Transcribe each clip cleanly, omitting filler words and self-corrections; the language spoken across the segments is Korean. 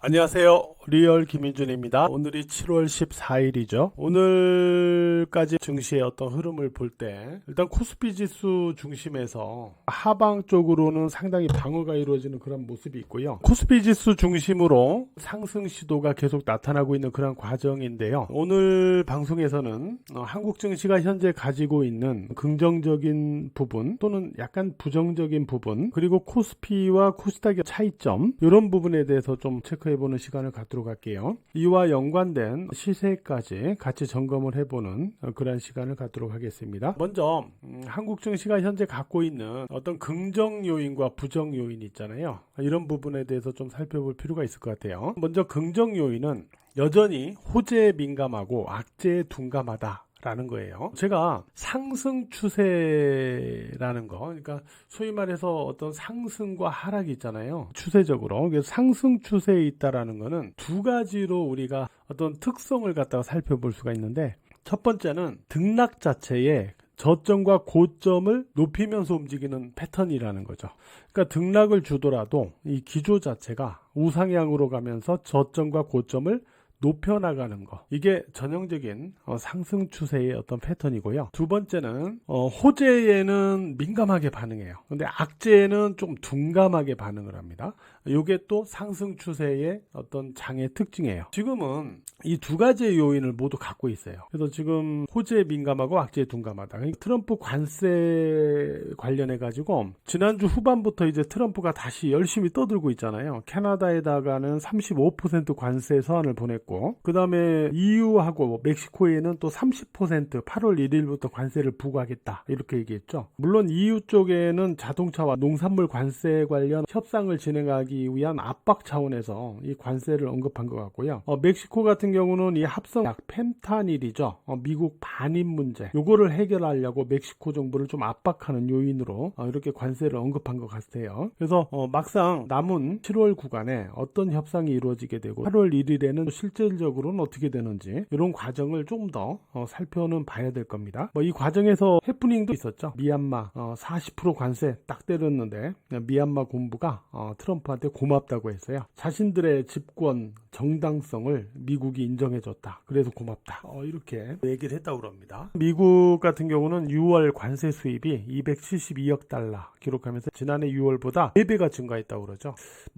안녕하세요. 리얼 김인준입니다. 오늘이 7월 14일이죠. 오늘까지 증시의 어떤 흐름을 볼 때 일단 코스피 지수 중심에서 하방 쪽으로는 상당히 방어가 이루어지는 그런 모습이 있고요. 코스피 지수 중심으로 상승 시도가 계속 나타나고 있는 그런 과정인데요. 오늘 방송에서는 한국 증시가 현재 가지고 있는 긍정적인 부분 또는 약간 부정적인 부분, 그리고 코스피와 코스닥의 차이점, 이런 부분에 대해서 좀 체크해보는 시간을 갖도록 할게요. 이와 연관된 시세까지 같이 점검을 해보는 그런 시간을 갖도록 하겠습니다. 먼저 한국 증시가 현재 갖고 있는 어떤 긍정 요인과 부정 요인이 있잖아요. 이런 부분에 대해서 좀 살펴볼 필요가 있을 것 같아요. 먼저 긍정 요인은 여전히 호재에 민감하고 악재에 둔감하다 라는 거예요. 제가 상승 추세라는 거, 그러니까 소위 말해서 어떤 상승과 하락이 있잖아요. 추세적으로. 그래서 상승 추세에 있다라는 거는 두 가지로 우리가 어떤 특성을 갖다가 살펴볼 수가 있는데, 첫 번째는 등락 자체에 저점과 고점을 높이면서 움직이는 패턴이라는 거죠. 그러니까 등락을 주더라도 이 기조 자체가 우상향으로 가면서 저점과 고점을 높여나가는 거, 이게 전형적인 상승 추세의 어떤 패턴이고요. 두 번째는 호재에는 민감하게 반응해요. 근데 악재에는 좀 둔감하게 반응을 합니다. 이게 또 상승 추세의 어떤 장의 특징이에요. 지금은 이 두 가지의 요인을 모두 갖고 있어요. 그래서 지금 호재에 민감하고 악재에 둔감하다. 트럼프 관세 관련해 가지고 지난주 후반부터 이제 트럼프가 다시 열심히 떠들고 있잖아요. 캐나다에다가는 35% 관세 서한을 보냈고, 그 다음에 EU하고 멕시코에는 또 30% 8월 1일부터 관세를 부과하겠다, 이렇게 얘기했죠. 물론 EU 쪽에는 자동차와 농산물 관세 관련 협상을 진행하기 위한 압박 차원에서 이 관세를 언급한 것 같고요. 멕시코 같은 경우는 이 합성약 펜타닐이죠. 미국 반입 문제, 요거를 해결하려고 멕시코 정부를 좀 압박하는 요인으로 이렇게 관세를 언급한 것 같아요. 그래서 막상 남은 7월 구간에 어떤 협상이 이루어지게 되고 8월 1일에는 실질적으로는 어떻게 되는지, 이런 과정을 좀 더 살펴는 봐야 될 겁니다. 이 과정에서 해프닝도 있었죠. 미얀마 40% 관세 딱 때렸는데 미얀마 군부가 트럼프한테 고맙다고 했어요. 자신들의 집권 정당성을 미국이 인정해줬다. 그래서 고맙다. 이렇게 얘기를 했다고 합니다. 미국 같은 경우는 6월 관세 수입이 272억 달러 기록하면서 지난해 6월보다 4배가 증가했다고 그러죠.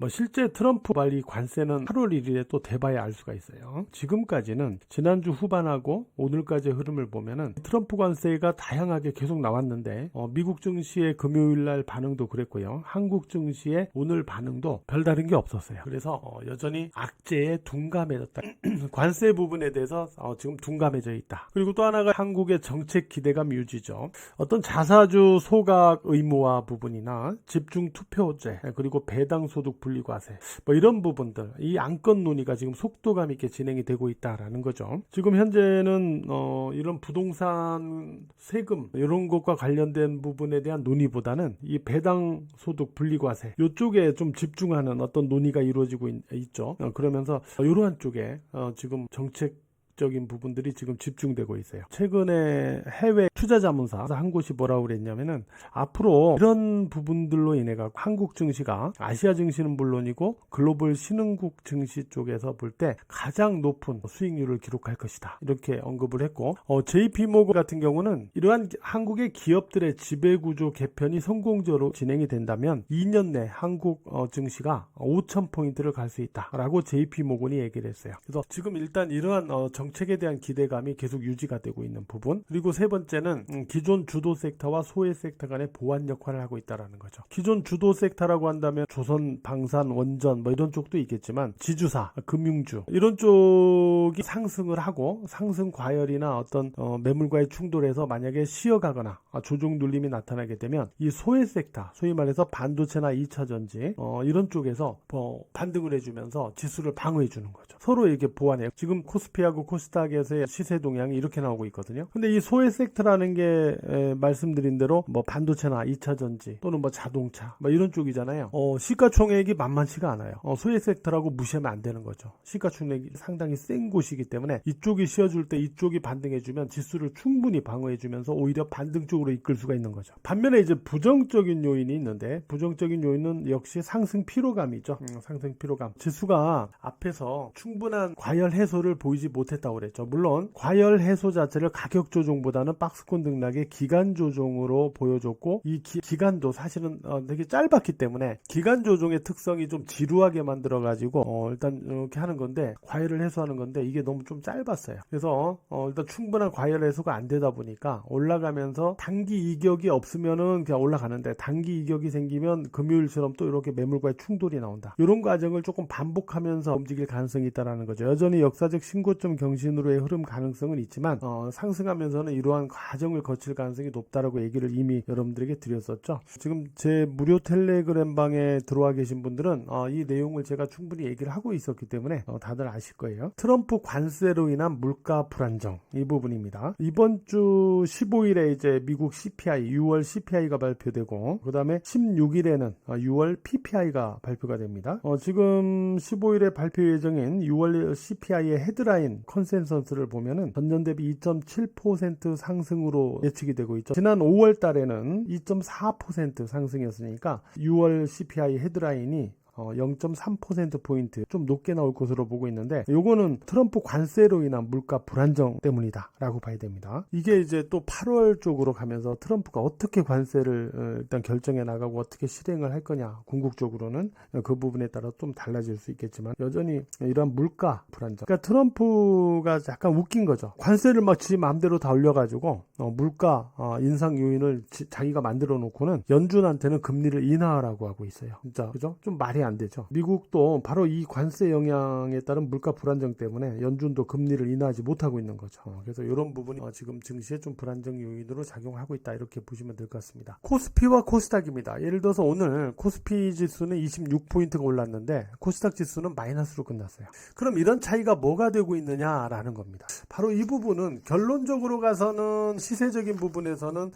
실제 트럼프 발의 관세는 8월 1일에 또 돼봐야 알 수가 있어요. 지금까지는 지난주 후반하고 오늘까지의 흐름을 보면은 트럼프 관세가 다양하게 계속 나왔는데 미국 증시의 금요일날 반응도 그랬고요. 한국 증시의 오늘 반응도 별다른 게 없었어요. 그래서 여전히 악재에 둔감해졌다. 관세 부분에 대해서 지금 둔감해져 있다. 그리고 또 하나가 한국의 정책 기대감 유지죠. 어떤 자사주 소각 의무화 부분이나 집중 투표제, 그리고 배당 소득 분리과세, 이런 부분들, 이 안건 논의가 지금 속도감 있게 진행이 되고 있다라는 거죠. 지금 현재는 이런 부동산 세금 이런 것과 관련된 부분에 대한 논의보다는 이 배당 소득 분리과세 이쪽에 좀 집중하는 어떤 논의가 이루어지고 있죠. 그러면서 이러한 쪽에 지금 정책적인 부분들이 지금 집중되고 있어요. 최근에 해외 투자자문사 한 곳이 뭐라고 그랬냐면은, 앞으로 이런 부분들로 인해 갖고 한국 증시가 아시아 증시는 물론이고 글로벌 신흥국 증시 쪽에서 볼 때 가장 높은 수익률을 기록할 것이다, 이렇게 언급을 했고, JP모건 같은 경우는 이러한 한국의 기업들의 지배구조 개편이 성공적으로 진행이 된다면 2년 내 한국 증시가 5,000포인트를 갈 수 있다라고 JP모건이 얘기를 했어요. 그래서 지금 일단 이러한 정책에 대한 기대감이 계속 유지가 되고 있는 부분, 그리고 세 번째는 기존 주도 섹터와 소외 섹터 간의 보완 역할을 하고 있다는 거죠. 기존 주도 섹터라고 한다면 조선, 방산, 원전 이런 쪽도 있겠지만 지주사, 금융주 이런 쪽이 상승을 하고 상승 과열이나 어떤 매물과의 충돌에서 만약에 쉬어가거나 조정 눌림이 나타나게 되면 이 소외 섹터, 소위 말해서 반도체나 2차전지 이런 쪽에서 반등을 해주면서 지수를 방어해 주는 거죠. 서로 이렇게 보완해요. 지금 코스피하고 코스닥에서의 시세 동향이 이렇게 나오고 있거든요. 근데 이 소외 섹터라는 게 말씀드린 대로 뭐 반도체나 2차전지 또는 뭐 자동차 뭐 이런 쪽이잖아요. 시가총액이 만만치가 않아요. 소외 섹터라고 무시하면 안 되는 거죠. 시가총액이 상당히 센 곳이기 때문에 이쪽이 씌워줄 때 이쪽이 반등해주면 지수를 충분히 방어해주면서 오히려 반등 쪽으로 이끌 수가 있는 거죠. 반면에 이제 부정적인 요인이 있는데, 부정적인 요인은 역시 상승 피로감이죠. 상승 피로감. 지수가 앞에서 충분한 과열 해소를 보이지 못했다고 그랬죠. 물론 과열 해소 자체를 가격 조정보다는 박스권 등락의 기간 조정으로 보여줬고, 이 기간도 사실은 되게 짧았기 때문에 기간 조정의 특성이 좀 지루하게 만들어 가지고 일단 이렇게 하는 건데, 과열을 해소하는 건데 이게 너무 좀 짧았어요. 그래서 일단 충분한 과열 해소가 안 되다 보니까 올라가면서 단기 이격이 없으면은 그냥 올라가는데, 단기 이격이 생기면 금요일처럼 또 이렇게 매물과의 충돌이 나온다. 이런 과정을 조금 반복하면서 움직일 가능성이 있다라는 거죠. 여전히 역사적 신고점 경신으로의 흐름 가능성은 있지만 상승하면서는 이러한 과정을 거칠 가능성이 높다라고 얘기를 이미 여러분들에게 드렸었죠. 지금 제 무료 텔레그램 방에 들어와 계신 분들은 이 내용을 제가 충분히 얘기를 하고 있었기 때문에 다들 아실 거예요. 트럼프 관세로 인한 물가 불안정, 이 부분입니다. 이번 주 15일에 이제 미국 CPI, 6월 CPI가 발표되고, 그 다음에 16일에는 6월 PPI가 발표가 됩니다. 지금 15일에 발표 예정인 6월 CPI의 헤드라인 컨센서스를 보면은 전년 대비 2.7% 상승으로 예측이 되고 있죠. 지난 5월 달에는 2.4% 상승이었으니까 6월 CPI 헤드라인이 0.3%포인트 좀 높게 나올 것으로 보고 있는데, 요거는 트럼프 관세로 인한 물가 불안정 때문이다 라고 봐야 됩니다. 이게 이제 또 8월 쪽으로 가면서 트럼프가 어떻게 관세를 일단 결정해 나가고 어떻게 실행을 할 거냐, 궁극적으로는 그 부분에 따라 좀 달라질 수 있겠지만 여전히 이런 물가 불안정, 그러니까 트럼프가 약간 웃긴 거죠. 관세를 막 지 마음대로 다 올려가지고 물가 인상 요인을 자기가 만들어 놓고는 연준한테는 금리를 인하하라고 하고 있어요. 진짜 그죠? 좀 말이 안 되죠. 미국도 바로 이 관세 영향에 따른 물가 불안정 때문에 연준도 금리를 인하하지 못하고 있는 거죠. 그래서 이런 부분이 지금 증시에 좀 불안정 요인으로 작용하고 있다, 이렇게 보시면 될 것 같습니다. 코스피와 코스닥입니다. 예를 들어서 오늘 코스피 지수는 26포인트가 올랐는데 코스닥 지수는 마이너스로 끝났어요. 그럼 이런 차이가 뭐가 되고 있느냐라는 겁니다. 바로 이 부분은 결론적으로 가서는 시세적인 부분에서는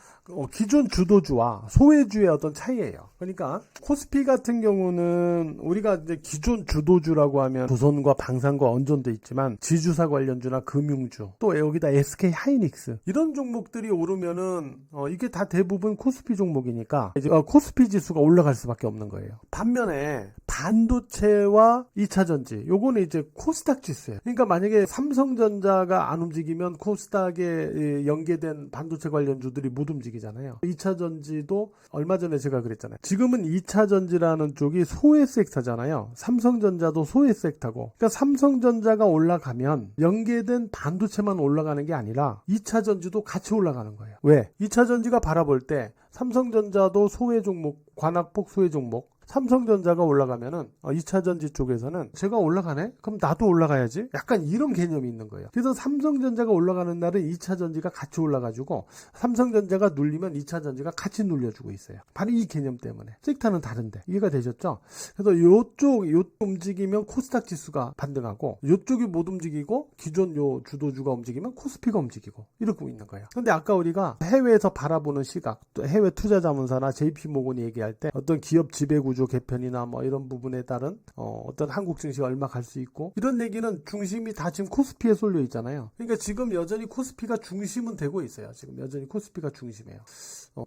기존 주도주와 소외주의 어떤 차이예요. 그러니까 코스피 같은 경우는 우리가 이제 기존 주도주라고 하면 조선과 방산과 원전도 있지만 지주사 관련주나 금융주, 또 여기다 SK 하이닉스, 이런 종목들이 오르면은 이게 다 대부분 코스피 종목이니까 이제 코스피 지수가 올라갈 수밖에 없는 거예요. 반면에 반도체와 2차전지, 요거는 이제 코스닥 지수예요. 그러니까 만약에 삼성전자가 안 움직이면 코스닥에 연계된 반도체 관련주들이 못 움직이잖아요. 2차전지도 얼마 전에 제가 그랬잖아요. 지금은 2차전지라는 쪽이 소외 섹터잖아요. 삼성전자도 소외 섹터고, 그러니까 삼성전자가 올라가면 연계된 반도체만 올라가는 게 아니라 2차전지도 같이 올라가는 거예요. 왜? 2차전지가 바라볼 때 삼성전자도 소외 종목, 관악폭 소외 종목, 삼성전자가 올라가면은 2차전지 쪽에서는 제가 올라가네? 그럼 나도 올라가야지? 약간 이런 개념이 있는 거예요. 그래서 삼성전자가 올라가는 날은 2차전지가 같이 올라가지고 삼성전자가 눌리면 2차전지가 같이 눌려주고 있어요. 바로 이 개념 때문에. 섹터는 다른데 이해가 되셨죠? 그래서 요쪽 움직이면 코스닥 지수가 반등하고, 요쪽이 못 움직이고 기존 요 주도주가 움직이면 코스피가 움직이고, 이러고 있는 거예요. 근데 아까 우리가 해외에서 바라보는 시각, 또 해외 투자자문사나 JP모건이 얘기할 때 어떤 기업 지배구조 개편이나 뭐 이런 부분에 따른 어떤 한국 증시가 얼마 갈 수 있고, 이런 얘기는 중심이 다 지금 코스피에 쏠려 있잖아요. 그러니까 지금 여전히 코스피가 중심은 되고 있어요. 지금 여전히 코스피가 중심이에요.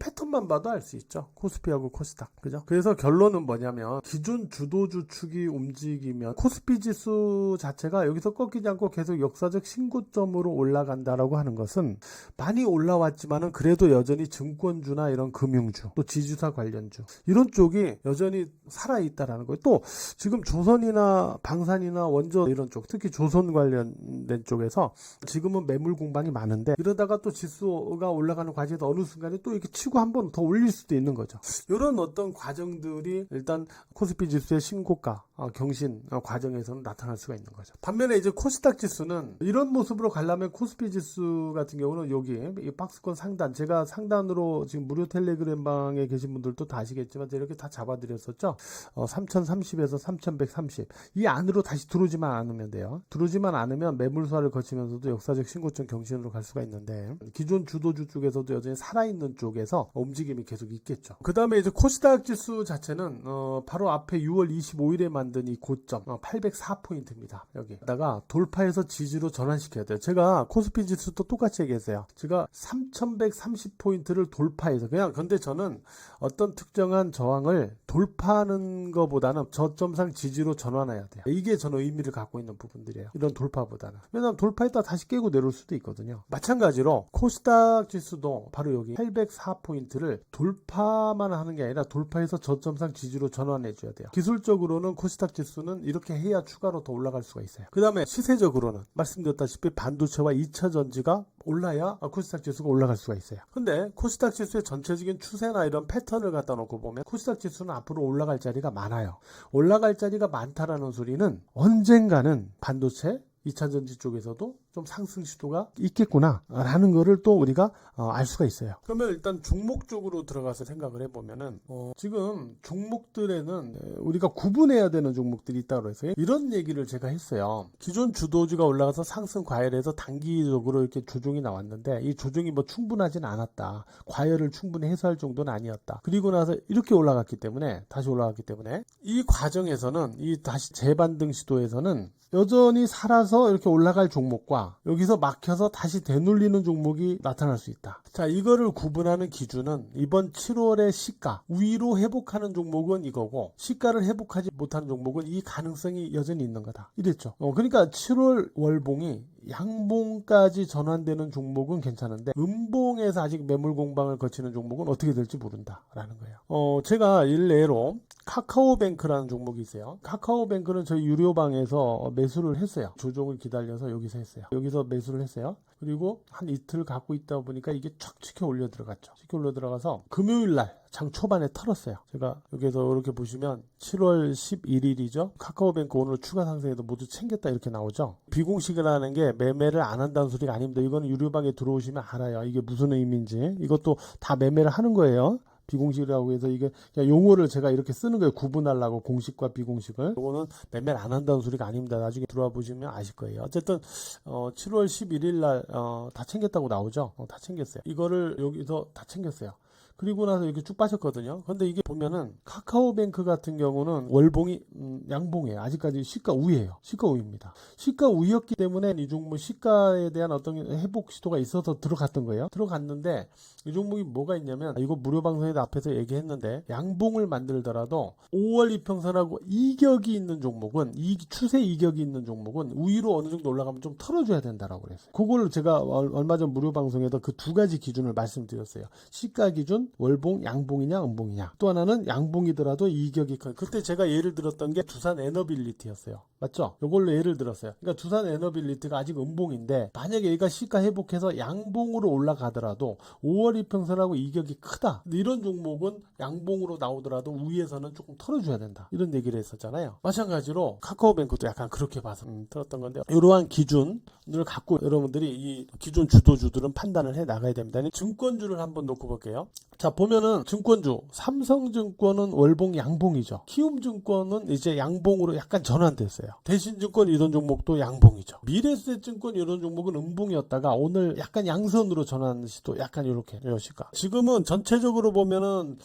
패턴만 봐도 알 수 있죠. 코스피하고 코스닥, 그죠? 그래서 결론은 뭐냐면, 기존 주도주 축이 움직이면 코스피 지수 자체가 여기서 꺾이지 않고 계속 역사적 신고점으로 올라간다라고 하는 것은, 많이 올라왔지만은 그래도 여전히 증권주나 이런 금융주, 또 지주사 관련주, 이런 쪽이 여전히 살아있다라는 거예요. 또 지금 조선이나 방산이나 원전 이런 쪽, 특히 조선 관련된 쪽에서 지금은 매물 공방이 많은데, 이러다가 또 지수가 올라가는 과정에서 어느 순간에 또 이렇게 치고 한 번 더 올릴 수도 있는 거죠. 이런 어떤 과정들이 일단 코스피 지수의 신고가 경신 과정에서는 나타날 수가 있는 거죠. 반면에 이제 코스닥 지수는 이런 모습으로 가려면, 코스피 지수 같은 경우는 여기 이 박스권 상단, 제가 상단으로 지금 무료 텔레그램 방에 계신 분들도 다 아시겠지만 제가 이렇게 다 잡아드렸어요. 있었죠. 3030에서 3130 이 안으로 다시 들어오지만 않으면 돼요. 들어오지만 않으면 매물수화를 거치면서도 역사적 신고점 경신으로 갈 수가 있는데 기존 주도주 쪽에서도 여전히 살아있는 쪽에서 움직임이 계속 있겠죠. 그 다음에 이제 코스닥 지수 자체는 바로 앞에 6월 25일에 만든 이 고점 804포인트입니다. 여기다가 돌파해서 지지로 전환시켜야 돼요. 제가 코스피 지수도 똑같이 얘기했어요. 제가 3130포인트를 돌파해서 그냥 근데 저는 어떤 특정한 저항을 돌파하는 것보다는 저점상 지지로 전환해야 돼요. 이게 저는 의미를 갖고 있는 부분들이에요. 이런 돌파보다는. 왜냐하면 돌파했다 다시 깨고 내려올 수도 있거든요. 마찬가지로 코스닥 지수도 바로 여기 804포인트를 돌파만 하는 게 아니라 돌파해서 저점상 지지로 전환해 줘야 돼요. 기술적으로는 코스닥 지수는 이렇게 해야 추가로 더 올라갈 수가 있어요. 그 다음에 시세적으로는 말씀드렸다시피 반도체와 2차 전지가 올라야 코스닥 지수가 올라갈 수가 있어요. 근데 코스닥 지수의 전체적인 추세나 이런 패턴을 갖다 놓고 보면 코스닥 지수는 앞으로 올라갈 자리가 많아요. 올라갈 자리가 많다라는 소리는 언젠가는 반도체 2차 전지 쪽에서도 좀 상승 시도가 있겠구나 라는 거를 또 우리가 알 수가 있어요. 그러면 일단 종목 쪽으로 들어가서 생각을 해보면은 지금 종목들에는 우리가 구분해야 되는 종목들이 있다고 해서 이런 얘기를 제가 했어요. 기존 주도주가 올라가서 상승 과열해서 단기적으로 이렇게 조정이 나왔는데 이 조정이 뭐 충분하진 않았다. 과열을 충분히 해소할 정도는 아니었다. 그리고 나서 이렇게 올라갔기 때문에 다시 올라갔기 때문에 이 과정에서는 이 다시 재반등 시도에서는 여전히 살아서 이렇게 올라갈 종목과 여기서 막혀서 다시 되눌리는 종목이 나타날 수 있다. 자, 이거를 구분하는 기준은 이번 7월의 시가 위로 회복하는 종목은 이거고 시가를 회복하지 못하는 종목은 이 가능성이 여전히 있는 거다. 이랬죠. 그러니까 7월 월봉이 양봉까지 전환되는 종목은 괜찮은데 음봉에서 아직 매물 공방을 거치는 종목은 어떻게 될지 모른다라는 거예요. 제가 일례로 카카오뱅크라는 종목이 있어요. 카카오뱅크는 저희 유료방에서 매수를 했어요. 조정을 기다려서 여기서 했어요. 여기서 매수를 했어요. 그리고 한 이틀 갖고 있다 보니까 이게 촥 치켜 올려 들어갔죠. 치켜 올려 들어가서 금요일날 장 초반에 털었어요. 제가 여기서 이렇게 보시면 7월 11일이죠. 카카오뱅크 오늘 추가 상승에도 모두 챙겼다 이렇게 나오죠. 비공식이라는 게 매매를 안 한다는 소리가 아닙니다. 이거는 유료방에 들어오시면 알아요. 이게 무슨 의미인지. 이것도 다 매매를 하는 거예요. 비공식이라고 해서 이게 그냥 용어를 제가 이렇게 쓰는 거예요. 구분하려고 공식과 비공식을. 이거는 매매를 안 한다는 소리가 아닙니다. 나중에 들어와 보시면 아실 거예요. 어쨌든 7월 11일 날 다 챙겼다고 나오죠. 다 챙겼어요. 이거를 여기서 다 챙겼어요. 그리고 나서 이렇게 쭉 빠졌거든요. 근데 이게 보면은 카카오뱅크 같은 경우는 월봉이 양봉이에요. 아직까지 시가 우위예요. 시가 우위입니다. 시가 우위였기 때문에 이 종목 시가에 대한 어떤 회복 시도가 있어서 들어갔던 거예요. 들어갔는데 이 종목이 뭐가 있냐면 이거 무료 방송에도 앞에서 얘기했는데 양봉을 만들더라도 5월 이평선하고 이격이 있는 종목은 추세 이격이 있는 종목은 우위로 어느 정도 올라가면 좀 털어줘야 된다라고 그랬어요. 그걸 제가 얼마 전 무료 방송에도 그 두 가지 기준을 말씀드렸어요. 시가 기준 월봉, 양봉이냐, 음봉이냐. 또 하나는 양봉이더라도 이격이 큰. 그때 제가 예를 들었던 게 두산 에너빌리티였어요. 맞죠? 이걸로 예를 들었어요. 그러니까 두산 에너빌리티가 아직 음봉인데 만약에 얘가 시가 회복해서 양봉으로 올라가더라도 5월 이평선하고 이격이 크다. 이런 종목은 양봉으로 나오더라도 위에서는 조금 털어줘야 된다. 이런 얘기를 했었잖아요. 마찬가지로 카카오뱅크도 약간 그렇게 봐서 들었던 건데 이러한 기준을 갖고 여러분들이 이 기존 주도주들은 판단을 해 나가야 됩니다. 증권주를 한번 놓고 볼게요. 자, 보면은 증권주 삼성증권은 월봉 양봉이죠. 키움증권은 이제 양봉으로 약간 전환됐어요. 대신증권 이런 종목도 양봉이죠. 미래에셋증권 이런 종목은 음봉이었다가 오늘 약간 양선으로 전환 시도 약간 이렇게 이러실까. 지금은 전체적으로 보면은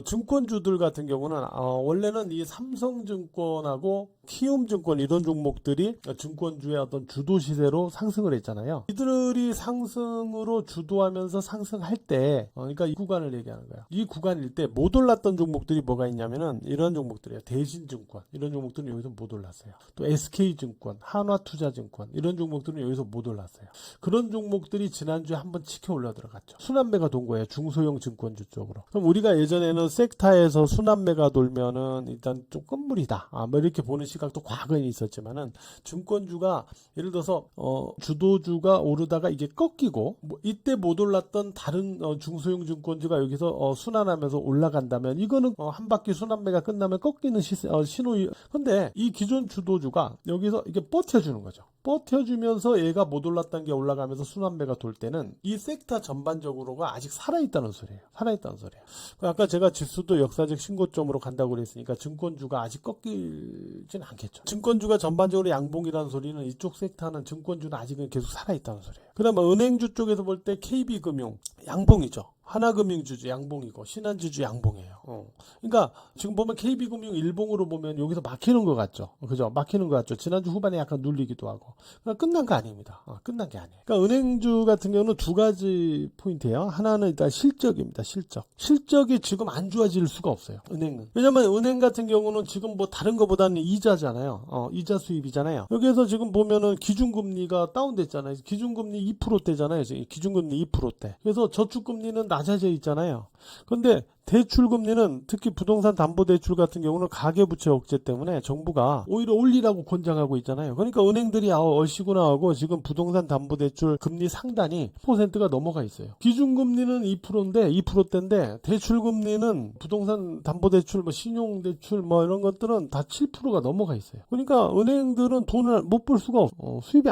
증권주들 같은 경우는 원래는 이 삼성증권하고 키움증권 이런 종목들이 증권주의 어떤 주도 시세로 상승을 했잖아요. 이들이 상승으로 주도하면서 상승할 때 그러니까 이 구간을 얘기하는 거야. 이 구간일 때 못 올랐던 종목들이 뭐가 있냐면은 이런 종목들이에요. 대신증권 이런 종목들은 여기서 못 올랐어요. 또 SK증권, 한화투자증권 이런 종목들은 여기서 못 올랐어요. 그런 종목들이 지난주에 한번 치켜 올라 들어갔죠. 순환매가 돈 거예요. 중소형 증권주 쪽으로. 그럼 우리가 예전에는 섹타에서 순환매가 돌면은 일단 조금 무리다. 뭐 이렇게 보는 시각도 과거에 있었지만은 증권주가 예를 들어서 주도주가 오르다가 이게 꺾이고 이때 못 올랐던 다른 중소형 증권주가 주가가 여기서 순환하면서 올라간다면 이거는 한 바퀴 순환매가 끝나면 꺾이는 신호. 근데 이 기존 주도주가 여기서 이게 버텨주는 거죠. 버텨주면서 얘가 못 올랐던 게 올라가면서 순환매가 돌 때는 이 섹터 전반적으로가 아직 살아있다는 소리예요. 살아있다는 소리예요. 아까 제가 지수도 역사적 신고점으로 간다고 그랬으니까 증권주가 아직 꺾이진 않겠죠. 증권주가 전반적으로 양봉이라는 소리는 이쪽 섹터는 증권주는 아직은 계속 살아있다는 소리예요. 그 다음에 은행주 쪽에서 볼 때 KB금융 양봉이죠. 하나금융주주 양봉이고 신한주주 양봉이에요. 그러니까 지금 보면 KB금융 일봉으로 보면 여기서 막히는 것 같죠. 그죠? 막히는 것 같죠. 지난주 후반에 약간 눌리기도 하고. 그러니까 끝난 거 아닙니다. 끝난 게 아니에요. 그러니까 은행주 같은 경우는 두 가지 포인트예요. 하나는 일단 실적입니다. 실적이 지금 안 좋아질 수가 없어요. 은행은. 왜냐면 은행 같은 경우는 지금 뭐 다른 것보다는 이자잖아요. 이자 수입이잖아요. 여기에서 지금 보면은 기준금리가 다운됐잖아요. 기준금리 2%대잖아요. 기준금리 2%대. 그래서 저축금리는 낮아져 있잖아요. 근데 대출금리는 특히 부동산 담보대출 같은 경우는 가계부채 억제 때문에 정부가 오히려 올리라고 권장하고 있잖아요. 그러니까 은행들이 얼씨구나 하고 지금 부동산 담보대출 금리 상단이 10%가 넘어가 있어요. 기준금리는 2%인데 2%대인데 대출금리는 부동산 담보대출, 신용대출 이런 것들은 다 7%가 넘어가 있어요. 그러니까 은행들은 돈을 못 벌 수가 없어요. 수입이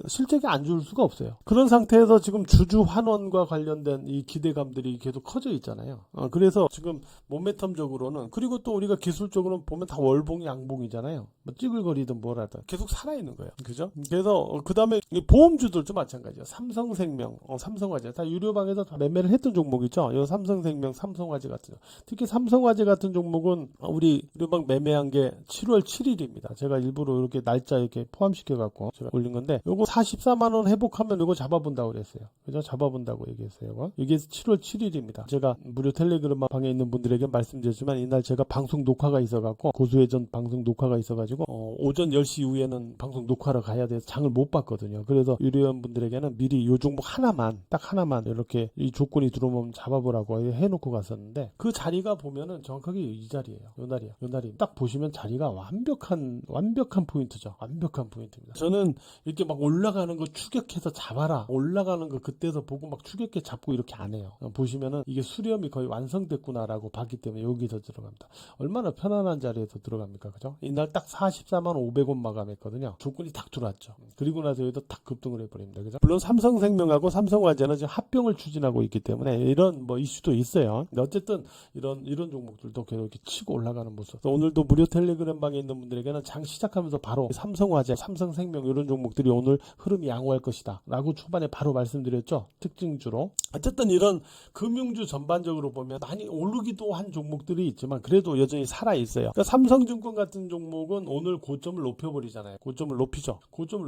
실적이 안 좋을 수가 없어요. 그런 상태에서 지금 주주 환원과 관련된 이 기대감들이 계속 커져 있잖아요. 그래서 지금 모멘텀적으로는 그리고 또 우리가 기술적으로 보면 다 월봉 양봉이잖아요. 찌글거리든 뭐라든 계속 살아있는 거예요. 그죠? 그래서 그 다음에 보험주들도 마찬가지예요. 삼성생명, 삼성화재 다 유료방에서 다 매매를 했던 종목이죠. 이 삼성생명, 삼성화재 같은 특히 삼성화재 같은 종목은 우리 유료방 매매한 게 7월 7일입니다. 제가 일부러 이렇게 날짜 이렇게 포함시켜 갖고 제가 올린 건데 요거 44만 원 회복하면 이거 잡아본다고 그랬어요. 그죠? 잡아본다고 얘기했어요. 이게 7월 7일입니다. 제가 무료 텔레그램 방에 있는 분들에게 말씀드렸지만 이날 제가 방송 녹화가 있어갖고 고수회전 방송 녹화가 있어가지고 오전 10시 이후에는 방송 녹화를 가야 돼서 장을 못 봤거든요. 그래서 유료원분들에게는 미리 요 종목 하나만 딱 하나만 이렇게 이 조건이 들어오면 잡아보라고 해놓고 갔었는데 그 자리가 보면은 정확하게 이 자리예요. 요 날이 딱 보시면 자리가 완벽한 포인트죠. 완벽한 포인트입니다. 저는 이렇게 막 올라가는 거 추격해서 잡아라 올라가는 거 그때서 보고 막 추격해 잡고 이렇게 안 해요. 보시면은 이게 수렴이 거의 완성됐구나라고 봤기 때문에 여기서 들어갑니다. 얼마나 편안한 자리에서 들어갑니까? 그죠? 이날 딱 44만 500원 마감했거든요. 조건이 딱 들어왔죠. 그리고 나서 여기도 딱 급등을 해버립니다. 그죠? 물론 삼성생명하고 삼성화재는 지금 합병을 추진하고 있기 때문에 이런 이슈도 있어요. 근데 어쨌든 이런 종목들도 계속 이렇게 치고 올라가는 모습. 오늘도 무료 텔레그램 방에 있는 분들에게는 장 시작하면서 바로 삼성화재, 삼성생명 이런 종목들이 오늘 흐름이 양호할 것이다 라고 초반에 바로 말씀드렸죠. 특징주로. 어쨌든 이런 금융주 전반적으로 보면 많이 오르기도 한 종목들이 있지만 그래도 여전히 살아있어요. 그러니까 삼성증권 같은 종목은 오늘 고점을 높여버리잖아요. 고점을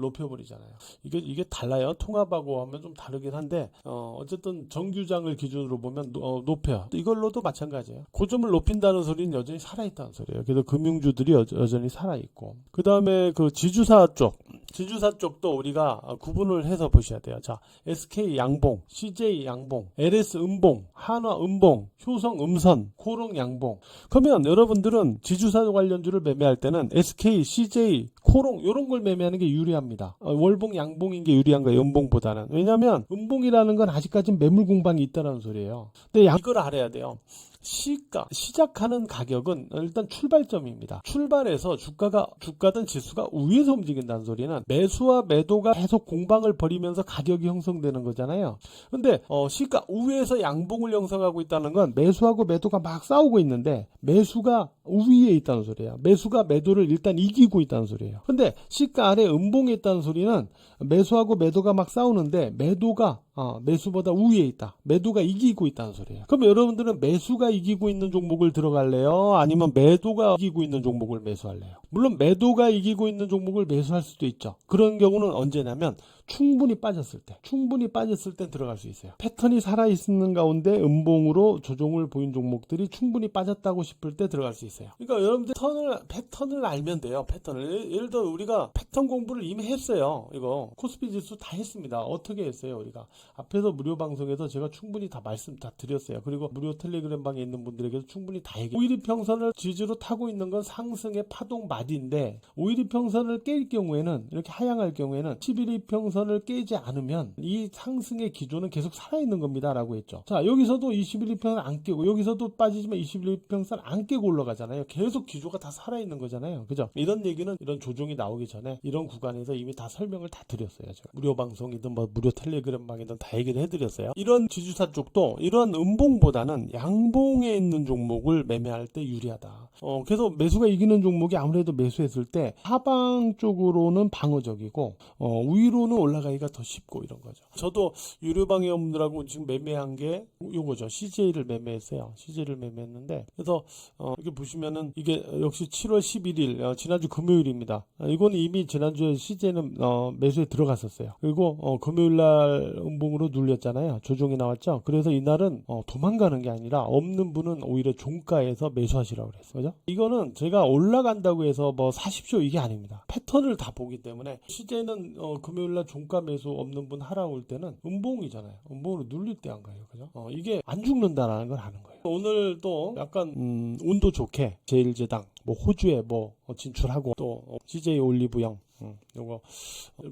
높여버리잖아요. 이게 달라요. 통합하고 하면 좀 다르긴 한데 어쨌든 정규장을 기준으로 보면 높여요. 이걸로도 마찬가지예요. 고점을 높인다는 소리는 여전히 살아있다는 소리예요. 그래서 금융주들이 여전히 살아있고 그 다음에 그 지주사 쪽도 우리가 구분을 해서 보셔야 돼요. 자, SK 양봉, CJ 양봉, LS 음봉, 한화 음봉, 효성 음선, 코롱 양봉. 그러면 여러분들은 지주사 관련주를 매매할 때는 SK, CJ, 코롱 이런 걸 매매하는 게 유리합니다. 월봉, 양봉인 게 유리한 거예요. 음봉보다는. 왜냐하면 음봉이라는 건 아직까지는 매물 공방이 있다는 소리예요. 근데 이걸 알아야 돼요. 시작하는 가격은 일단 출발점입니다. 출발해서 주가든 지수가 위에서 움직인다는 소리는 매수와 매도가 계속 공방을 벌이면서 가격이 형성되는 거잖아요. 근데 시가 위에서 양봉을 형성하고 있다는 건 매수하고 매도가 막 싸우고 있는데 매수가 우위에 있다는 소리예요. 매수가 매도를 일단 이기고 있다는 소리예요. 근데 시가 아래 음봉에 있다는 소리는 매수하고 매도가 막 싸우는데 매도가 매수보다 우위에 있다. 매도가 이기고 있다는 소리예요. 그럼 여러분들은 매수가 이기고 있는 종목을 들어갈래요? 아니면 매도가 이기고 있는 종목을 매수할래요? 물론 매도가 이기고 있는 종목을 매수할 수도 있죠. 그런 경우는 언제냐면 충분히 빠졌을 때 들어갈 수 있어요. 패턴이 살아있는 가운데 음봉으로 조정을 보인 종목들이 충분히 빠졌다고 싶을 때 들어갈 수 있어요. 그러니까 여러분들 패턴을 알면 돼요. 예를 들어 우리가 패턴 공부를 이미 했어요. 이거 코스피 지수 다 했습니다. 어떻게 했어요? 우리가 앞에서 무료 방송에서 제가 충분히 다 말씀 다 드렸어요. 그리고 무료 텔레그램 방에 있는 분들에게도 충분히 다 얘기해요. 5일이평선을 지지로 타고 있는 건 상승의 파동 마디인데 5일이평선을 깰 경우에는 이렇게 하향할 경우에는 11일이평선 이평선을 깨지 않으면 이 상승의 기조는 계속 살아있는 겁니다 라고 했죠. 자, 여기서도 21이평선 안 깨고 여기서도 빠지지만 21이평선 안 깨고 올라가잖아요. 계속 기조가 다 살아있는 거잖아요. 그죠? 이런 얘기는 이런 조정이 나오기 전에 이런 구간에서 이미 다 설명을 다 드렸어요. 제가. 무료 방송이든 뭐 무료 텔레그램 방이든 다 얘기를 해드렸어요. 이런 지주사 쪽도 이런 음봉보다는 양봉에 있는 종목을 매매할 때 유리하다. 그래서 매수가 이기는 종목이 아무래도 매수했을 때 하방 쪽으로는 방어적이고 위로는 올라가기가 더 쉽고 이런 거죠. 저도 유료방 회원분들하고 지금 매매한 게 요거죠. CJ를 매매했어요. CJ를 매매했는데 그래서 이렇게 보시면은 이게 역시 7월 11일 지난주 금요일입니다. 이거는 이미 지난주에 CJ는 매수에 들어갔었어요. 그리고 금요일날 음봉으로 눌렸잖아요. 조정이 나왔죠. 그래서 이날은 도망가는 게 아니라 없는 분은 오히려 종가에서 매수하시라고 그랬어요. 그죠? 이거는 제가 올라간다고 해서 뭐 사십시오 이게 아닙니다. 패턴을 다 보기 때문에 CJ는 금요일날 종가 매수 없는 분 하라고 할 때는 음봉이잖아요. 음봉으로 눌릴 때 한 거예요. 그죠? 이게 안 죽는다라는 걸 아는 거예요. 오늘 또 약간 운도 좋게 제일제당 뭐 호주에 뭐 진출하고 또 CJ 올리브영 요거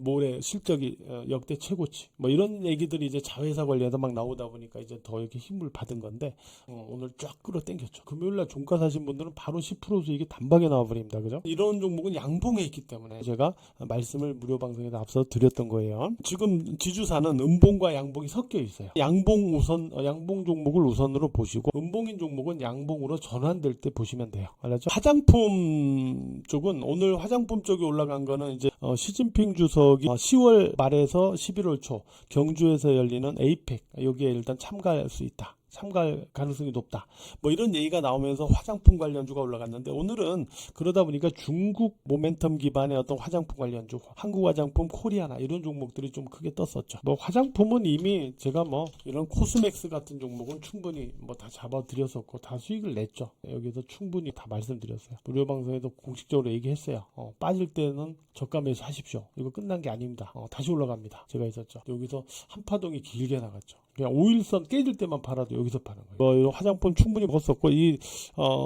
모레 실적이 역대 최고치 뭐 이런 얘기들이 이제 자회사 관리해서 막 나오다 보니까 이제 더 이렇게 힘을 받은 건데 오늘 쫙 끌어당겼죠. 금요일날 종가 사신 분들은 바로 10% 수익이 단박에 나와버립니다. 그죠? 이런 종목은 양봉에 있기 때문에 제가 말씀을 무료 방송에서 앞서 드렸던 거예요. 지금 지주사는 음봉과 양봉이 섞여 있어요. 양봉 우선 양봉 종목을 우선으로 보시고 음봉인 종목은 양봉으로 전환될 때 보시면 돼요. 알았죠? 화장품 쪽은 오늘 화장품 쪽이 올라간 거는 이제 시진핑 주석이 10월 말에서 11월 초 경주에서 열리는 에이펙 여기에 일단 참가할 수 있다. 참가할 가능성이 높다. 뭐 이런 얘기가 나오면서 화장품 관련주가 올라갔는데 오늘은 그러다 보니까 중국 모멘텀 기반의 어떤 화장품 관련주, 한국 화장품, 코리아나 이런 종목들이 좀 크게 떴었죠. 뭐 화장품은 이미 제가 뭐 이런 코스맥스 같은 종목은 충분히 뭐 다 잡아드렸었고 다 수익을 냈죠. 여기서 충분히 다 말씀드렸어요. 무료 방송에도 공식적으로 얘기했어요. 빠질 때는 저가 매수하십시오. 이거 끝난 게 아닙니다. 다시 올라갑니다. 제가 했었죠. 여기서 한파동이 길게 나갔죠. 그냥 5일선 깨질 때만 팔아도 여기서 파는 거예요. 화장품 충분히 먹었었고 이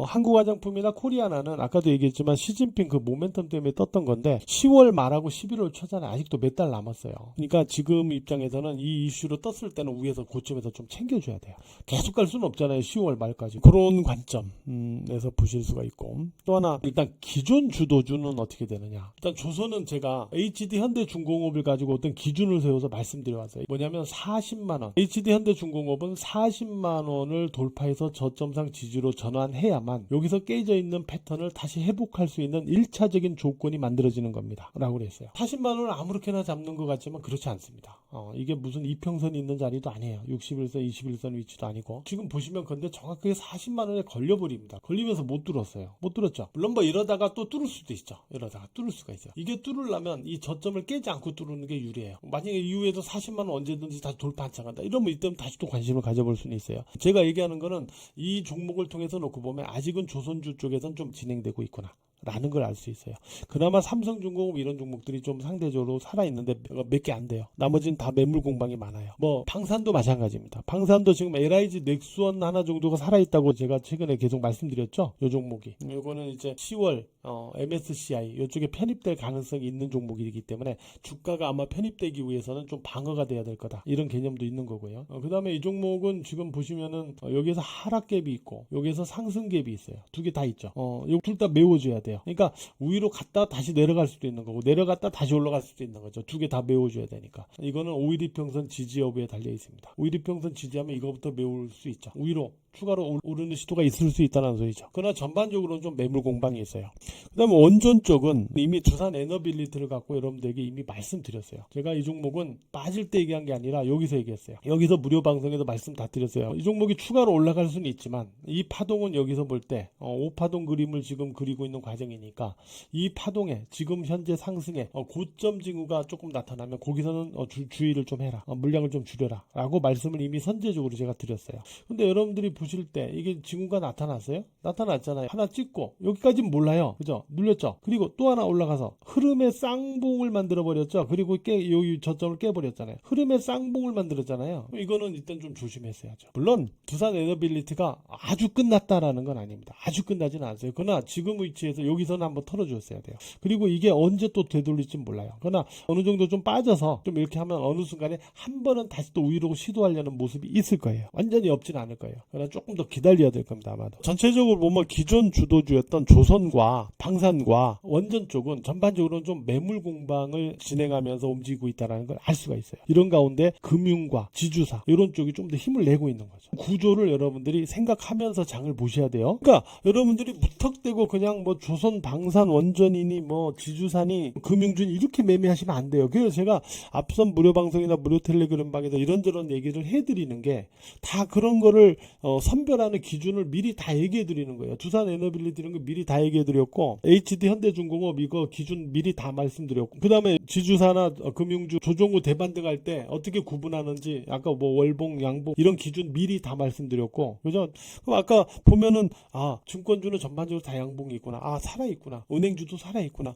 한국 화장품이나 코리아나는 아까도 얘기했지만 시진핑 그 모멘텀 때문에 떴던 건데 10월 말하고 11월 초잖아요. 아직도 몇 달 남았어요. 그러니까 지금 입장에서는 이 이슈로 떴을 때는 위에서 고점에서 좀 챙겨줘야 돼요. 계속 갈 수는 없잖아요. 10월 말까지. 그런 관점에서 보실 수가 있고 또 하나 일단 기존 주도주는 어떻게 되느냐. 일단 조선은 제가 HD 현대중공업을 가지고 어떤 기준을 세워서 말씀드려왔어요. 뭐냐면 40만원 HD 현대중공업은 40만원을 돌파해서 저점상 지지로 전환해야만 여기서 깨져 있는 패턴을 다시 회복할 수 있는 1차적인 조건이 만들어지는 겁니다 라고 그랬어요. 40만원을 아무렇게나 잡는 것 같지만 그렇지 않습니다. 이게 무슨 이평선이 있는 자리도 아니에요. 61선 21선 위치도 아니고 지금 보시면 근데 정확하게 40만원에 걸려버립니다. 걸리면서 못 뚫었어요. 못 뚫었죠. 물론 뭐 이러다가 또 뚫을 수도 있죠. 이러다가 뚫을 수가 있어요. 이게 뚫으려면 이 저점을 깨지 않고 뚫는 게 유리해요. 만약에 이후에도 40만원 언제든지 다시 돌파 안 차간다 이러면 이때는 다시 또 관심을 가져볼 수는 있어요. 제가 얘기하는 거는 이 종목을 통해서 놓고 보면 아직은 조선주 쪽에선 좀 진행되고 있구나 라는 걸 알 수 있어요. 그나마 삼성중공업 이런 종목들이 좀 상대적으로 살아있는데 몇 개 안 돼요. 나머지는 다 매물 공방이 많아요. 뭐 방산도 마찬가지입니다. 방산도 지금 LIG 넥스원 하나 정도가 살아있다고 제가 최근에 계속 말씀드렸죠. 이 종목이. 이거는 이제 10월 MSCI 이쪽에 편입될 가능성이 있는 종목이기 때문에 주가가 아마 편입되기 위해서는 좀 방어가 돼야 될 거다. 이런 개념도 있는 거고요. 그 다음에 이 종목은 지금 보시면은 여기에서 하락갭이 있고 여기에서 상승갭이 있어요. 두 개 다 있죠. 이 둘 다 메워줘야 돼요. 그러니까 위로 갔다 다시 내려갈 수도 있는 거고 내려갔다 다시 올라갈 수도 있는 거죠. 두 개 다 메워줘야 되니까. 이거는 5일이평선 지지 여부에 달려 있습니다. 5일이평선 지지하면 이거부터 메울 수 있죠. 위로 추가로 오르는 시도가 있을 수 있다는 소리죠. 그러나 전반적으로는 좀 매물 공방이 있어요. 그 다음에 원전 쪽은 이미 두산 에너빌리티를 갖고 여러분들에게 이미 말씀드렸어요. 제가 이 종목은 빠질 때 얘기한 게 아니라 여기서 얘기했어요. 여기서 무료 방송에서 말씀 다 드렸어요. 이 종목이 추가로 올라갈 수는 있지만 이 파동은 여기서 볼 때 5파동 그림을 지금 그리고 있는 과정이니까 이 파동에 지금 현재 상승에 고점 징후가 조금 나타나면 거기서는 주의를 좀 해라. 물량을 좀 줄여라 라고 말씀을 이미 선제적으로 제가 드렸어요. 근데 여러분들이 보실 때 이게 징후가 나타났어요? 나타났잖아요. 하나 찍고 여기까지는 몰라요. 그죠? 눌렸죠? 그리고 또 하나 올라가서 흐름의 쌍봉을 만들어 버렸죠? 그리고 여기 저점을 깨버렸잖아요. 흐름의 쌍봉을 만들었잖아요. 이거는 일단 좀 조심했어야죠. 물론 두산 에너빌리티가 아주 끝났다라는 건 아닙니다. 아주 끝나지는 않았어요. 그러나 지금 위치에서 여기서는 한번 털어줬어야 돼요. 그리고 이게 언제 또 되돌릴지 몰라요. 그러나 어느 정도 좀 빠져서 좀 이렇게 하면 어느 순간에 한 번은 다시 또 위로 시도하려는 모습이 있을 거예요. 완전히 없지는 않을 거예요. 그러나 조금 더 기다려야 될 겁니다. 아마도. 전체적으로 보면 기존 주도주였던 조선과 방산과 원전 쪽은 전반적으로 좀 매물 공방을 진행하면서 움직이고 있다는 걸 알 수가 있어요. 이런 가운데 금융과 지주사 이런 쪽이 좀 더 힘을 내고 있는 거죠. 구조를 여러분들이 생각하면서 장을 보셔야 돼요. 그러니까 여러분들이 무턱대고 그냥 뭐 조선 방산 원전이니 뭐 지주사니 금융주니 이렇게 매매하시면 안 돼요. 그래서 제가 앞선 무료 방송이나 무료 텔레그램 방에서 이런저런 얘기를 해드리는 게 다 그런 거를 선별하는 기준을 미리 다 얘기해 드리는 거예요. 두산 에너빌리티 이런 거 미리 다 얘기해 드렸고 HD 현대중공업 이거 기준 미리 다 말씀드렸고 그 다음에 지주사나 금융주 조종우 대반등 할 때 어떻게 구분하는지 아까 뭐 월봉 양봉 이런 기준 미리 다 말씀드렸고 그죠? 그럼 아까 보면은 증권주는 전반적으로 다 양봉이 있구나. 살아있구나. 은행주도 살아있구나.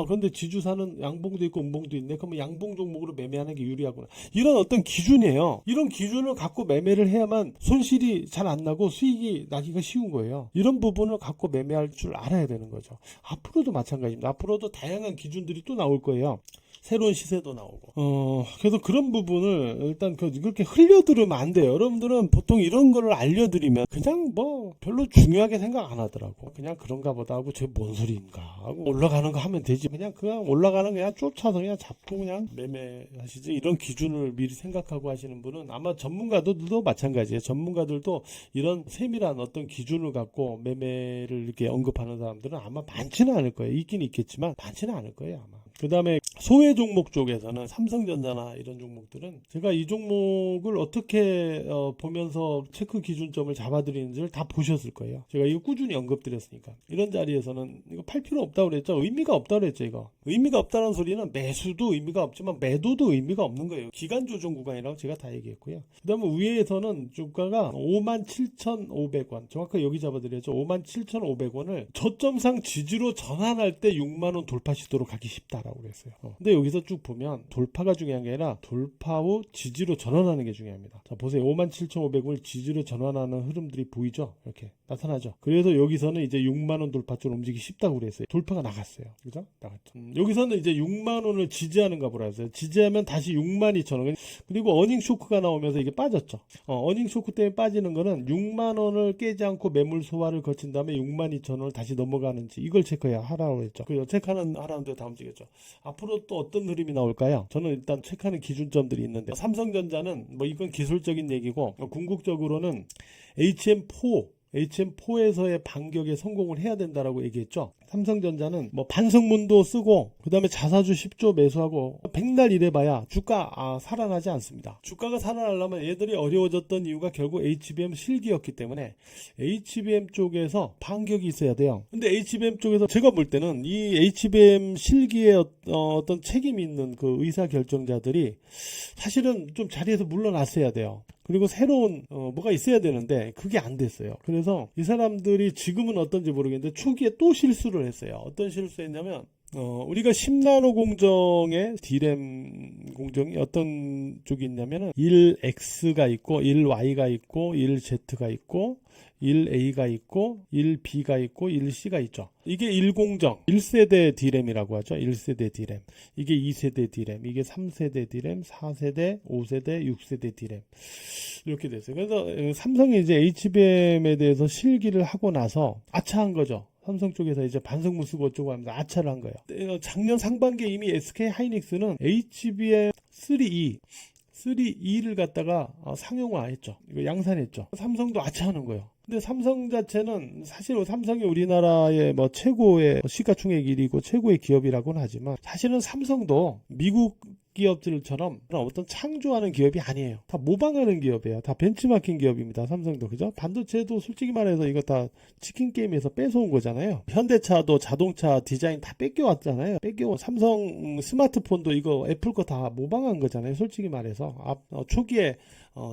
그런데 지주사는 양봉도 있고 음봉도 있네. 그러면 양봉 종목으로 매매하는 게 유리하구나. 이런 어떤 기준이에요. 이런 기준을 갖고 매매를 해야만 손실이 잘 안 나고 수익이 나기가 쉬운 거예요. 이런 부분을 갖고 매매할 줄 알아야 되는 거죠. 앞으로도 마찬가지입니다. 앞으로도 다양한 기준들이 또 나올 거예요. 새로운 시세도 나오고. 그래서 그런 부분을 일단 그렇게 흘려들으면 안 돼요. 여러분들은 보통 이런 거를 알려드리면 그냥 뭐 별로 중요하게 생각 안 하더라고. 그냥 그런가 보다 하고 쟤 뭔 소리인가 하고 올라가는 거 하면 되지. 그냥 올라가는 그냥 쫓아서 그냥 잡고 그냥 매매하시지. 이런 기준을 미리 생각하고 하시는 분은 아마 전문가들도 마찬가지예요. 전문가들도 이런 세밀한 어떤 기준을 갖고 매매를 이렇게 언급하는 사람들은 아마 많지는 않을 거예요. 있긴 있겠지만 많지는 않을 거예요 아마. 그 다음에 소외 종목 쪽에서는 삼성전자나 이런 종목들은 제가 이 종목을 어떻게 보면서 체크 기준점을 잡아드리는지를 다 보셨을 거예요. 제가 이거 꾸준히 언급드렸으니까. 이런 자리에서는 이거 팔 필요 없다고 그랬죠. 의미가 없다고 그랬죠. 이거 의미가 없다는 소리는 매수도 의미가 없지만 매도도 의미가 없는 거예요. 기간 조정 구간이라고 제가 다 얘기했고요. 그 다음에 위에서는 주가가 57,500원 정확하게 여기 잡아드렸죠. 57,500원을 저점상 지지로 전환할 때 6만원 돌파 시도로 가기 쉽다라고 그랬어요. 근데 여기서 쭉 보면 돌파가 중요한 게 아니라 돌파 후 지지로 전환하는 게 중요합니다. 자, 보세요. 57,500원을 지지로 전환하는 흐름들이 보이죠? 이렇게 나타나죠. 그래서 여기서는 이제 6만원 돌파 쪽으로 움직이기 쉽다고 그랬어요. 돌파가 나갔어요. 그죠? 나갔죠. 여기서는 이제 6만원을 지지하는가 보라 했어요. 지지하면 다시 62,000원. 그리고 어닝 쇼크가 나오면서 이게 빠졌죠. 어닝 쇼크 때문에 빠지는 거는 6만원을 깨지 않고 매물 소화를 거친 다음에 62,000원을 다시 넘어가는지 이걸 체크하라고 했죠. 그 체크하는 하라는데 다 움직였죠. 앞으로 또 어떤 흐름이 나올까요? 저는 일단 체크하는 기준점들이 있는데 삼성전자는 뭐 이건 기술적인 얘기고 궁극적으로는 HM4에서의 반격에 성공을 해야 된다라고 얘기했죠. 삼성전자는 뭐 반성문도 쓰고 그 다음에 자사주 10조 매수하고 백날 이래봐야 주가 살아나지 않습니다. 주가가 살아나려면 얘들이 어려워졌던 이유가 결국 HBM 실기였기 때문에 HBM 쪽에서 반격이 있어야 돼요. 근데 HBM 쪽에서 제가 볼 때는 이 HBM 실기에 어떤 책임이 있는 그 의사결정자들이 사실은 좀 자리에서 물러났어야 돼요. 그리고 새로운 뭐가 있어야 되는데 그게 안 됐어요. 그래서 이 사람들이 지금은 어떤지 모르겠는데 초기에 또 실수를 했어요. 어떤 실수했냐면 우리가 10나노 공정의 D램 공정이 어떤 쪽이 있냐면은 1X가 있고 1Y가 있고 1Z가 있고 1A가 있고 1B가 있고 1C가 있죠. 이게 1공정 1세대 D램이라고 하죠. 1세대 D램. 이게 2세대 D램, 이게 3세대 D램, 4세대, 5세대, 6세대 D램 이렇게 됐어요. 그래서 삼성이 이제 HBM에 대해서 실기를 하고 나서 아차한 거죠. 삼성 쪽에서 이제 반성문 쓰고 어쩌고 하면서 아차를 한 거예요. 작년 상반기에 이미 SK 하이닉스는 HBM3E를 갖다가 상용화했죠. 이거 양산했죠. 삼성도 아차하는 거예요. 근데 삼성 자체는 사실 삼성이 우리나라의 뭐 최고의 시가총액 1위고 최고의 기업이라고는 하지만 사실은 삼성도 미국 기업들처럼 어떤 창조하는 기업이 아니에요. 다 모방하는 기업이에요. 다 벤치마킹 기업입니다. 삼성도. 그죠? 반도체도 솔직히 말해서 이거 다 치킨 게임에서 뺏어온 거잖아요. 현대차도 자동차 디자인 다 뺏겨왔잖아요. 삼성 스마트폰도 이거 애플 거 다 모방한 거잖아요. 솔직히 말해서 초기에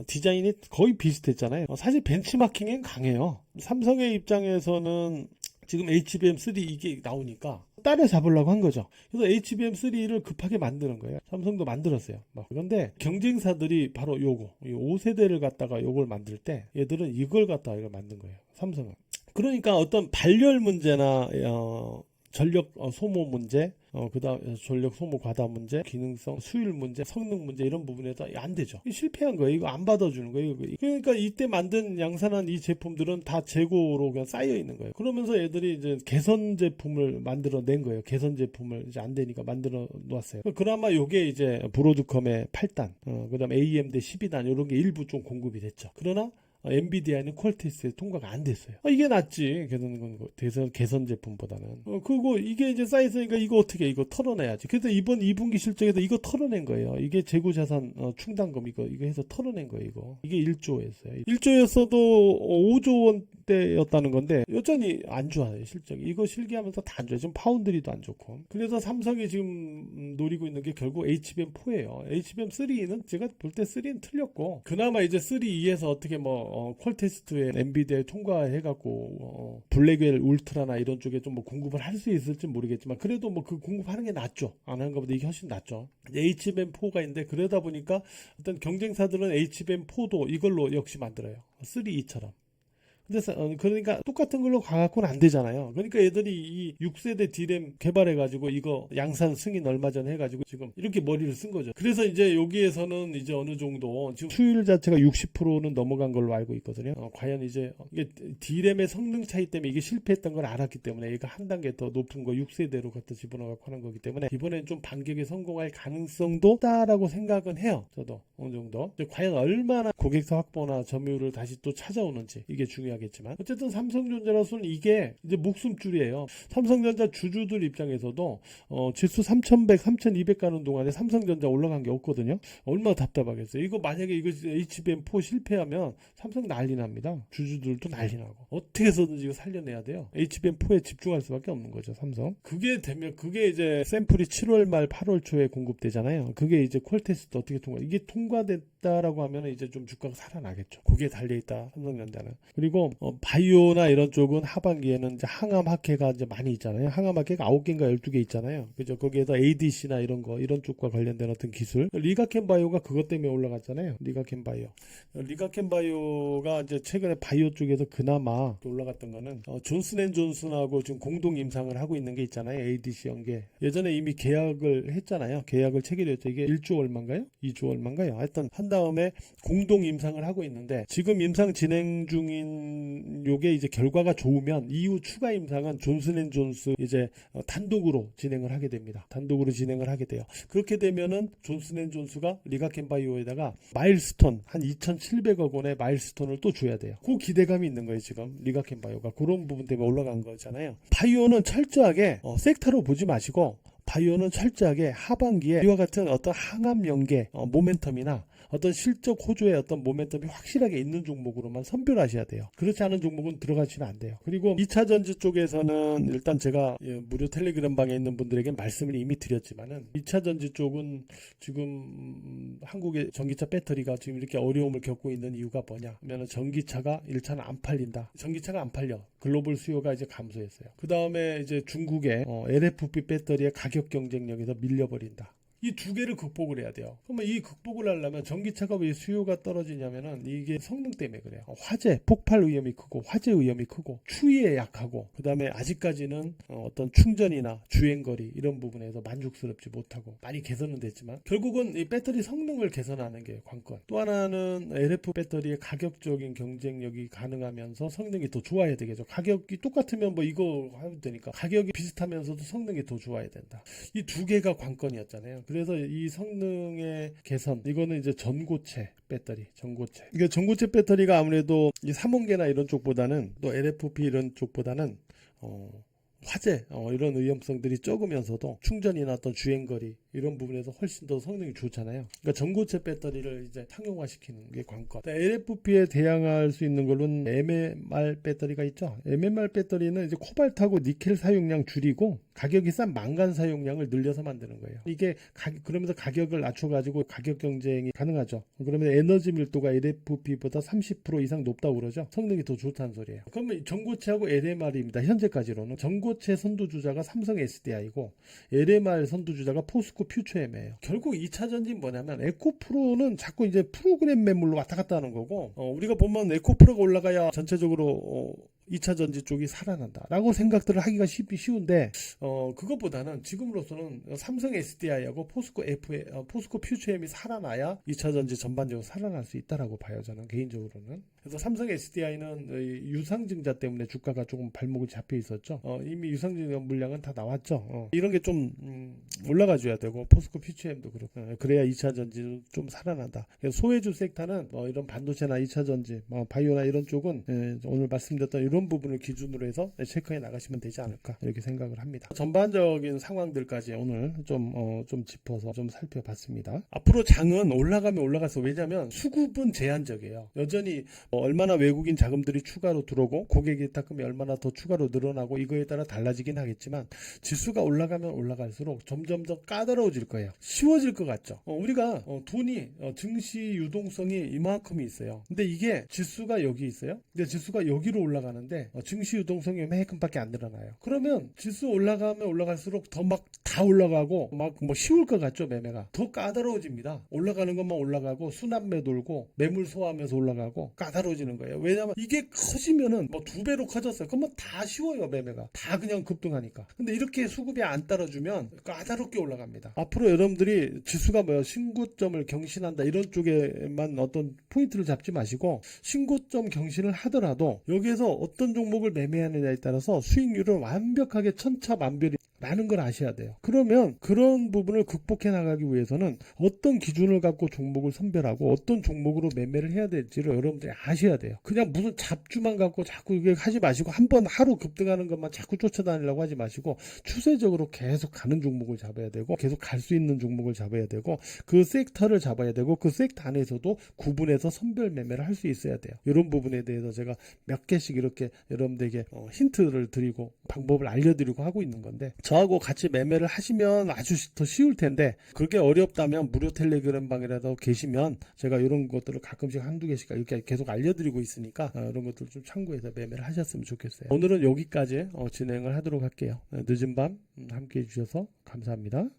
디자인이 거의 비슷했잖아요. 사실 벤치마킹엔 강해요. 삼성의 입장에서는 지금 HBM3 이게 나오니까 따라잡으려고 한 거죠. 그래서 HBM3를 급하게 만드는 거예요. 삼성도 만들었어요. 그런데 경쟁사들이 바로 요거 5세대를 갖다가 요걸 만들 때 얘들은 이걸 갖다가 이걸 만든 거예요. 삼성은. 그러니까 어떤 발열 문제나 전력 소모 문제, 그다음 전력 소모 과다 문제, 기능성, 수율 문제, 성능 문제 이런 부분에서 안 되죠. 실패한 거예요. 이거 안 받아주는 거예요. 그러니까 이때 만든 양산한 이 제품들은 다 재고로 그냥 쌓여 있는 거예요. 그러면서 애들이 이제 개선 제품을 만들어 낸 거예요. 개선 제품을 이제 안 되니까 만들어 놓았어요. 그나마 요게 이제 브로드컴의 8단, 그다음 AMD 12단 이런 게 일부 좀 공급이 됐죠. 그러나 엔비디아는 퀄테스트에 통과가 안 됐어요. 이게 낫지. 개선 제품보다는. 그리고 이게 이제 쌓였으니까 이거 어떻게 이거 털어내야지. 그래서 이번 2분기 실적에서 이거 털어낸 거예요. 이게 재고자산 충당금 이거 해서 털어낸 거예요. 이게 1조였어요. 1조였어도 5조 원대였다는 건데 여전히 안 좋아요. 실적이. 이거 실기하면서 다 안 좋아요. 지금 파운드리도 안 좋고. 그래서 삼성이 지금 노리고 있는 게 결국 HBM4예요. HBM3는 제가 볼 때 3는 틀렸고 그나마 이제 3E에서 어떻게 퀄테스트에 엔비디아에 통과해갖고 블랙웰 울트라나 이런 쪽에 좀 뭐 공급을 할 수 있을지 모르겠지만 그래도 뭐 그 공급하는 게 낫죠. 안 하는 것보다 이게 훨씬 낫죠. HBM4가 있는데 그러다 보니까 어떤 경쟁사들은 HBM4도 이걸로 역시 만들어요. 3E처럼. 그러니까 똑같은 걸로 가갖고는 안 되잖아요. 그러니까 얘들이 이 6세대 D램 개발해가지고 이거 양산 승인 얼마 전에 해가지고 지금 이렇게 머리를 쓴 거죠. 그래서 이제 여기에서는 이제 어느 정도 지금 수율 자체가 60%는 넘어간 걸로 알고 있거든요. 과연 이제 이게 D램의 성능 차이 때문에 이게 실패했던 걸 알았기 때문에 얘가 한 단계 더 높은 거 6세대로 갖다 집어넣어갖고 하는 거기 때문에 이번엔 좀 반격에 성공할 가능성도 있다라고 생각은 해요. 저도 어느 정도. 과연 얼마나 고객사 확보나 점유율을 다시 또 찾아오는지 이게 중요하겠지만 어쨌든 삼성전자로서는 이게 이제 목숨줄이에요. 삼성전자 주주들 입장에서도 지수 3100, 3200 가는 동안에 삼성전자 올라간 게 없거든요. 얼마나 답답하겠어요. 이거 만약에 이거 HBM4 실패하면 삼성 난리 납니다. 주주들도 난리 나고 어떻게 해서든지 이거 살려내야 돼요. HBM4에 집중할 수밖에 없는 거죠. 삼성. 그게 되면 그게 이제 샘플이 7월 말 8월 초에 공급되잖아요. 그게 이제 퀄테스트 어떻게 통과 이게 통과됐다라고 하면 이제 좀 주가가 살아나겠죠. 그게 달려있다 삼성전자는. 그리고 바이오나 이런 쪽은 하반기에는 이제 항암학회가 이제 많이 있잖아요. 항암학회가 9개인가 12개 있잖아요. 그죠? 거기에서 ADC나 이런 쪽과 관련된 어떤 기술. 리가켄 바이오가 그것 때문에 올라갔잖아요. 리가켄 바이오가 이제 최근에 바이오 쪽에서 그나마 올라갔던 거는 존슨앤존슨하고 지금 공동 임상을 하고 있는 게 있잖아요. ADC 연계. 예전에 이미 계약을 했잖아요. 계약을 체결했죠. 이게 1조 얼마인가요? 2조 얼마인가요? 하여튼 한 다음에 공동 임상을 하고 있는데 지금 임상 진행 중인 요게 이제 결과가 좋으면 이후 추가 임상은 존슨앤존슨 이제 단독으로 진행을 하게 됩니다. 단독으로 진행을 하게 돼요. 그렇게 되면은 존슨앤존슨가 리가켄바이오에다가 마일스톤 한 2,700억 원의 마일스톤을 또 줘야 돼요. 그 기대감이 있는 거예요. 지금 리가켄바이오가 그런 부분 때문에 올라간 거잖아요. 바이오는 철저하게 섹터로 보지 마시고 바이오는 철저하게 하반기에 이와 같은 어떤 항암 연계 모멘텀이나 어떤 실적 호조의 어떤 모멘텀이 확실하게 있는 종목으로만 선별하셔야 돼요. 그렇지 않은 종목은 들어가시면 안 돼요. 그리고 2차 전지 쪽에서는 일단 제가 무료 텔레그램 방에 있는 분들에게 말씀을 이미 드렸지만은 2차 전지 쪽은 지금 한국의 전기차 배터리가 지금 이렇게 어려움을 겪고 있는 이유가 뭐냐 하면 전기차가 1차는 안 팔린다. 전기차가 안 팔려. 글로벌 수요가 이제 감소했어요. 그 다음에 이제 중국의 LFP 배터리의 가격 경쟁력에서 밀려버린다. 이 두 개를 극복을 해야 돼요. 그러면 이 극복을 하려면 전기차가 왜 수요가 떨어지냐면은 이게 성능 때문에 그래요. 화재, 폭발 위험이 크고 화재 위험이 크고 추위에 약하고 그 다음에 아직까지는 어떤 충전이나 주행거리 이런 부분에서 만족스럽지 못하고 많이 개선은 됐지만 결국은 이 배터리 성능을 개선하는 게 관건. 또 하나는 LF 배터리의 가격적인 경쟁력이 가능하면서 성능이 더 좋아야 되겠죠. 가격이 똑같으면 뭐 이거 하면 되니까 가격이 비슷하면서도 성능이 더 좋아야 된다. 이 두 개가 관건이었잖아요. 그래서 이 성능의 개선 이거는 이제 전고체 배터리 이게 전고체 배터리가 아무래도 이 삼원계나 이런 쪽보다는 또 LFP 이런 쪽보다는 화재 이런 위험성들이 적으면서도 충전이나 어떤 주행거리 이런 부분에서 훨씬 더 성능이 좋잖아요. 그러니까 전고체 배터리를 이제 상용화시키는 게 관건. LFP에 대항할 수 있는 걸로는 MMR 배터리가 있죠. MMR 배터리는 이제 코발트하고 니켈 사용량 줄이고 가격이 싼 망간 사용량을 늘려서 만드는 거예요. 이게 그러면서 가격을 낮춰가지고 가격 경쟁이 가능하죠. 그러면 에너지 밀도가 LFP보다 30% 이상 높다고 그러죠. 성능이 더 좋다는 소리예요. 그러면 전고체하고 LMR입니다. 현재까지로는 전고체 선두주자가 삼성 SDI고 LMR 선두주자가 포스코 퓨처엠이에요. 결국 2차 전지는 뭐냐면 에코프로는 자꾸 이제 프로그램 매물로 왔다 갔다 하는 거고 우리가 보면 에코프로가 올라가야 전체적으로 2차전지 쪽이 살아난다 라고 생각들을 하기가 쉬운데 그것보다는 지금으로서는 삼성 SDI하고 포스코 퓨처엠이 살아나야 2차전지 전반적으로 살아날 수 있다라고 봐요. 저는 개인적으로는. 그래서 삼성 SDI는 유상증자 때문에 주가가 조금 발목이 잡혀 있었죠. 이미 유상증자 물량은 다 나왔죠. 이런 게 좀 올라가줘야 되고 포스코 퓨처엠도 그렇고 그래야 2차전지도 좀 살아난다. 소외주 섹터는 이런 반도체나 2차전지, 바이오나 이런 쪽은 오늘 말씀드렸던 이런 부분을 기준으로 해서 체크해 나가시면 되지 않을까 이렇게 생각을 합니다. 전반적인 상황들까지 오늘 좀 짚어서 좀 살펴봤습니다. 앞으로 장은 올라가면 올라가서 왜냐하면 수급은 제한적이에요. 여전히 얼마나 외국인 자금들이 추가로 들어오고 고객이 탁금이 얼마나 더 추가로 늘어나고 이거에 따라 달라지긴 하겠지만 지수가 올라가면 올라갈수록 점점 더 까다로워질 거예요. 쉬워질 것 같죠. 우리가 돈이 증시 유동성이 이만큼이 있어요. 근데 이게 지수가 여기 있어요. 근데 지수가 여기로 올라가는데 증시 유동성이 이만큼밖에 안 늘어나요. 그러면 지수 올라가면 올라갈수록 더 막 다 올라가고 막 뭐 쉬울 것 같죠. 매매가 더 까다로워집니다. 올라가는 것만 올라가고 순환매 돌고 매물 소화하면서 올라가고 까다로워지는 거예요. 왜냐하면 이게 커지면은 뭐 2배로 커졌어요. 그러면 다 쉬워요. 매매가 다 그냥 급등하니까. 근데 이렇게 수급이 안 따라주면 까다롭게 올라갑니다. 앞으로 여러분들이 지수가 신고점을 경신한다 이런 쪽에만 어떤 포인트를 잡지 마시고 신고점 경신을 하더라도 여기에서 어떤 종목을 매매하느냐에 따라서 수익률을 완벽하게 천차만별이 라는 걸 아셔야 돼요. 그러면 그런 부분을 극복해 나가기 위해서는 어떤 기준을 갖고 종목을 선별하고 어떤 종목으로 매매를 해야 될지를 여러분들이 아셔야 돼요. 그냥 무슨 잡주만 갖고 자꾸 이게 하지 마시고 한번 하루 급등하는 것만 자꾸 쫓아다니려고 하지 마시고 추세적으로 계속 가는 종목을 잡아야 되고 계속 갈 수 있는 종목을 잡아야 되고 그 섹터를 잡아야 되고 그 섹터 안에서도 구분해서 선별 매매를 할 수 있어야 돼요. 이런 부분에 대해서 제가 몇 개씩 이렇게 여러분들에게 힌트를 드리고 방법을 알려드리고 하고 있는 건데 저하고 같이 매매를 하시면 아주 더 쉬울 텐데 그렇게 어렵다면 무료 텔레그램 방이라도 계시면 제가 이런 것들을 가끔씩 한두 개씩 이렇게 계속 알려드리고 있으니까 이런 것들을 좀 참고해서 매매를 하셨으면 좋겠어요. 오늘은 여기까지 진행을 하도록 할게요. 늦은 밤 함께 해주셔서 감사합니다.